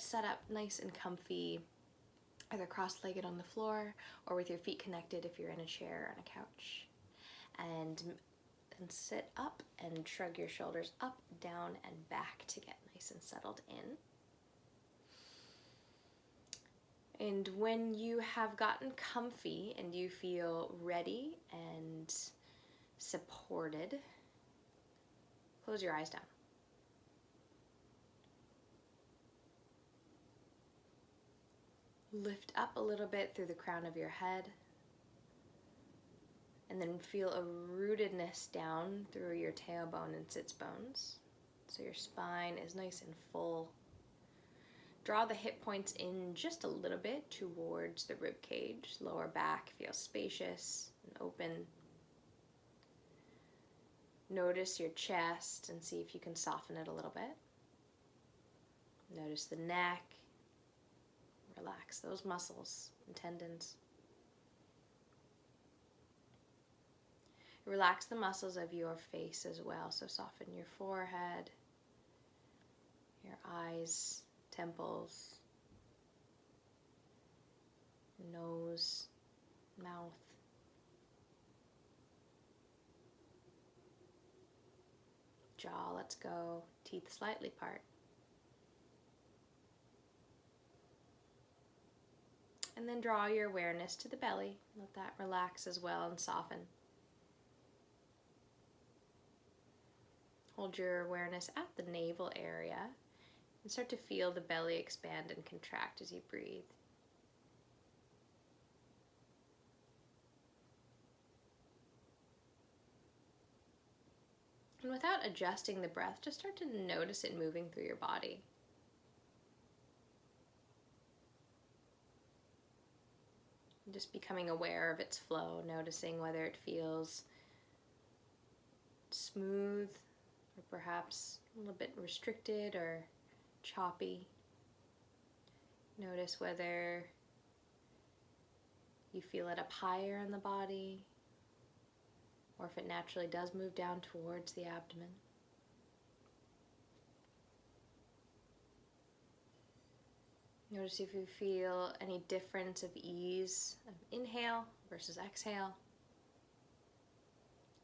get set up nice and comfy, either cross-legged on the floor or with your feet connected if you're in a chair or on a couch. And then sit up and shrug your shoulders up, down, and back to get nice and settled in. And when you have gotten comfy and you feel ready and supported, close your eyes down. Lift up a little bit through the crown of your head, and then feel a rootedness down through your tailbone and sits bones. So your spine is nice and full. Draw the hip points in just a little bit towards the rib cage. Lower back feels spacious and open. Notice your chest and see if you can soften it a little bit. Notice the neck. Relax those muscles and tendons. Relax the muscles of your face as well. So soften your forehead, your eyes, temples, nose, mouth. Jaw lets go, teeth slightly part. And then draw your awareness to the belly. Let that relax as well and soften. Hold your awareness at the navel area and start to feel the belly expand and contract as you breathe. And without adjusting the breath, just start to notice it moving through your body. Just becoming aware of its flow, noticing whether it feels smooth or perhaps a little bit restricted or choppy. Notice whether you feel it up higher in the body or if it naturally does move down towards the abdomen. Notice if you feel any difference of ease of inhale versus exhale.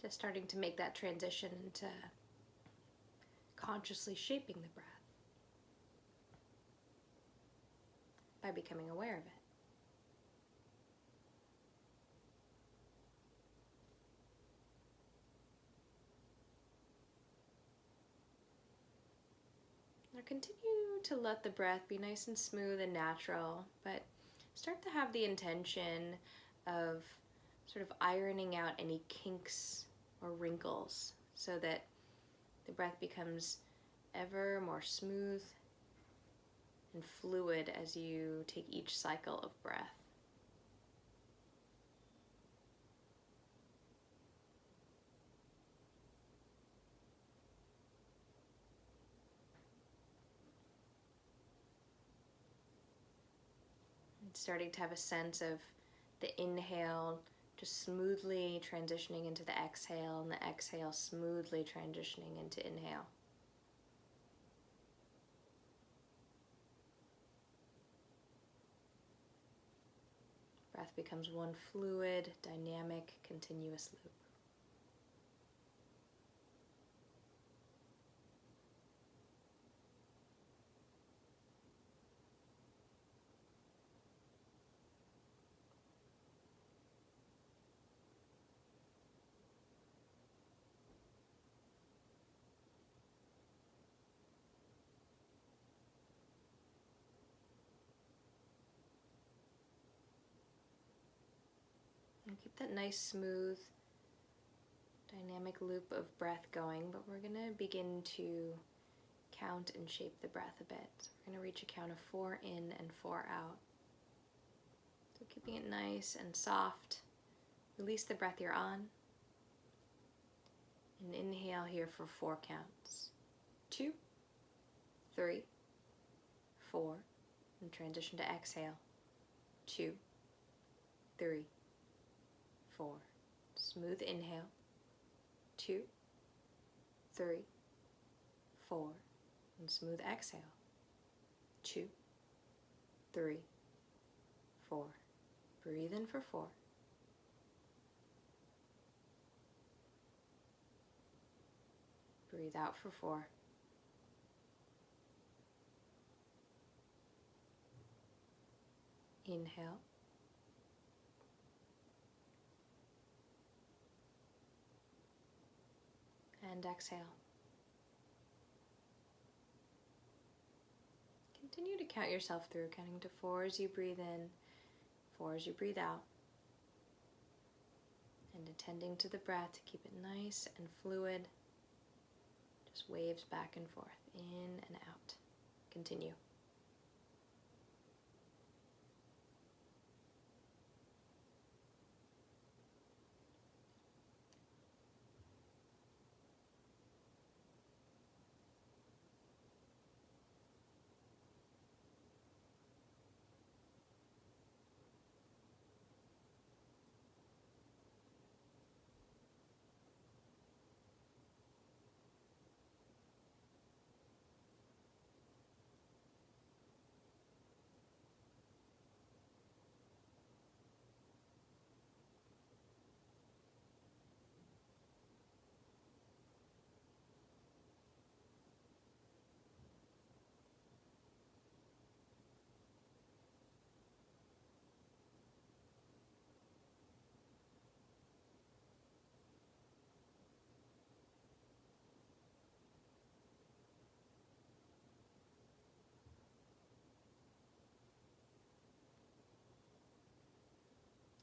Just starting to make that transition into consciously shaping the breath by becoming aware of it. Now continue to let the breath be nice and smooth and natural, but start to have the intention of sort of ironing out any kinks or wrinkles so that the breath becomes ever more smooth and fluid as you take each cycle of breath. And starting to have a sense of the inhale just smoothly transitioning into the exhale, and the exhale smoothly transitioning into inhale. Breath becomes one fluid, dynamic, continuous loop. And keep that nice, smooth, dynamic loop of breath going, but we're going to begin to count and shape the breath a bit. So we're going to reach a count of 4 in and 4 out. So keeping it nice and soft. Release the breath you're on. And inhale here for 4 counts. 2, 3, 4. And transition to exhale. 2, 3, 4. Smooth inhale. 2, 3, 4. And smooth exhale. 2, 3, 4. Breathe in for 4. Breathe out for 4. Inhale. And exhale. Continue to count yourself through, counting to 4 as you breathe in, 4 as you breathe out. And attending to the breath to keep it nice and fluid. Just waves back and forth, in and out. Continue.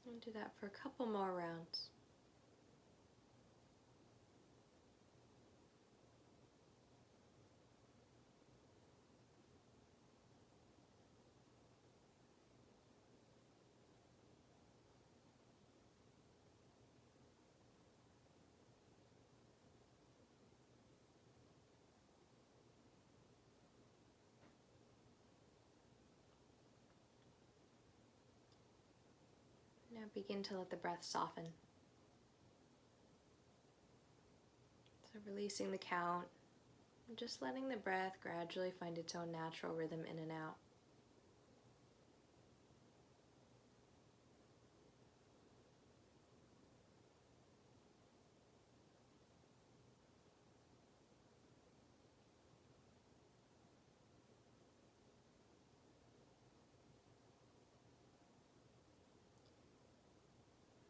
And do that for a couple more rounds. Now begin to let the breath soften. So releasing the count, and just letting the breath gradually find its own natural rhythm in and out.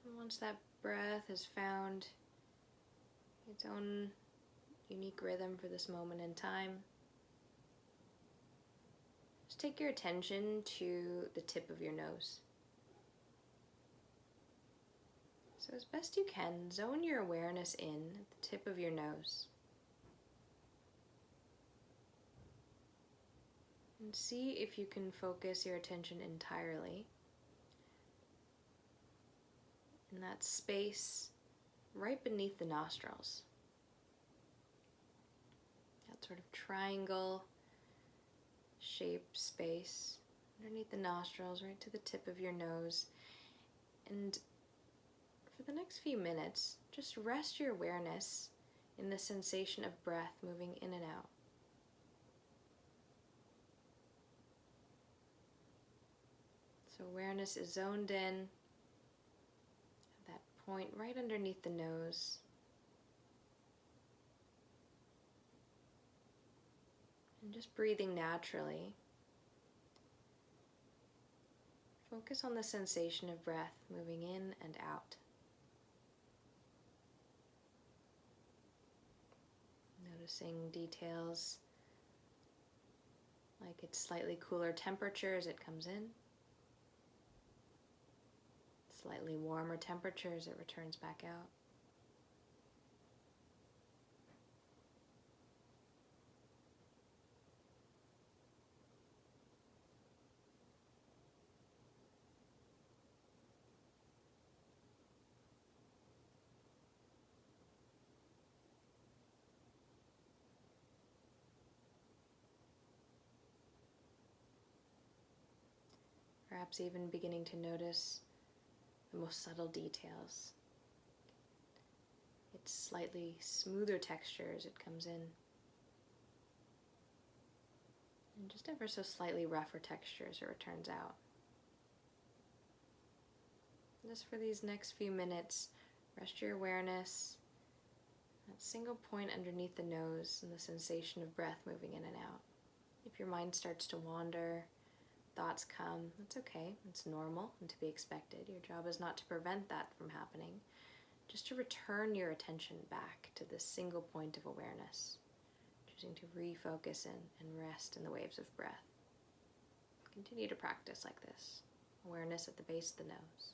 And once that breath has found its own unique rhythm for this moment in time, just take your attention to the tip of your nose. So as best you can, zone your awareness in at the tip of your nose. And see if you can focus your attention entirely in that space right beneath the nostrils. That sort of triangle shaped space underneath the nostrils, right to the tip of your nose. And for the next few minutes, just rest your awareness in the sensation of breath moving in and out. So awareness is zoned in at that point right underneath the nose. And just breathing naturally. Focus on the sensation of breath moving in and out. Noticing details like its slightly cooler temperature as it comes in, slightly warmer temperature as it returns back out. Perhaps even beginning to notice the most subtle details. Its slightly smoother texture as it comes in. and just ever so slightly rougher texture as it returns out. Just for these next few minutes, rest your awareness, that single point underneath the nose and the sensation of breath moving in and out. If your mind starts to wander, thoughts come, that's okay. It's normal and to be expected. Your job is not to prevent that from happening, just to return your attention back to this single point of awareness, choosing to refocus in and rest in the waves of breath. Continue to practice like this, awareness at the base of the nose.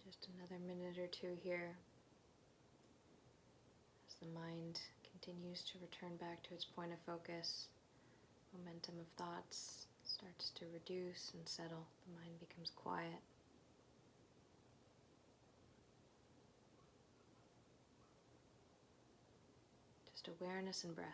Just another minute or two here as the mind continues to return back to its point of focus. Momentum of thoughts starts to reduce and settle. The mind becomes quiet. Just awareness and breath.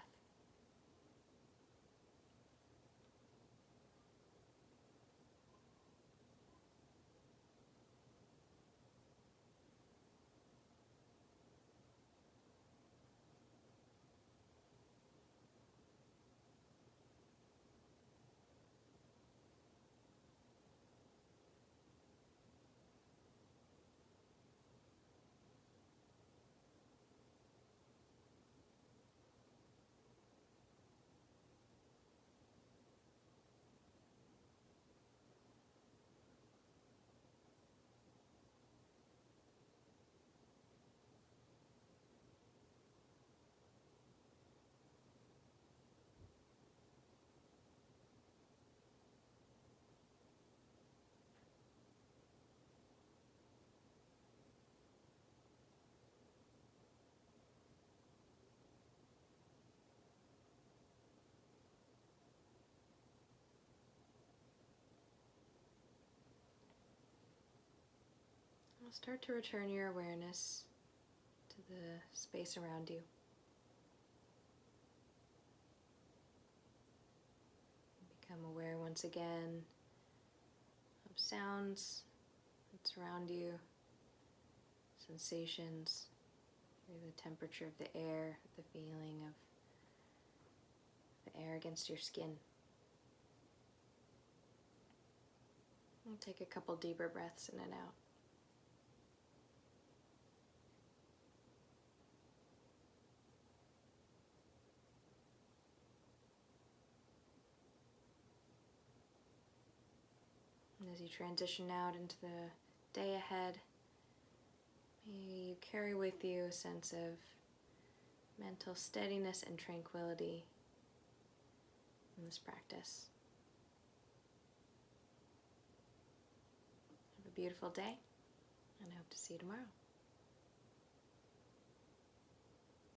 Now start to return your awareness to the space around you. Become aware once again of sounds that surround you, sensations, the temperature of the air, the feeling of the air against your skin. And take a couple deeper breaths in and out. And as you transition out into the day ahead, may you carry with you a sense of mental steadiness and tranquility in this practice. Have a beautiful day, and I hope to see you tomorrow.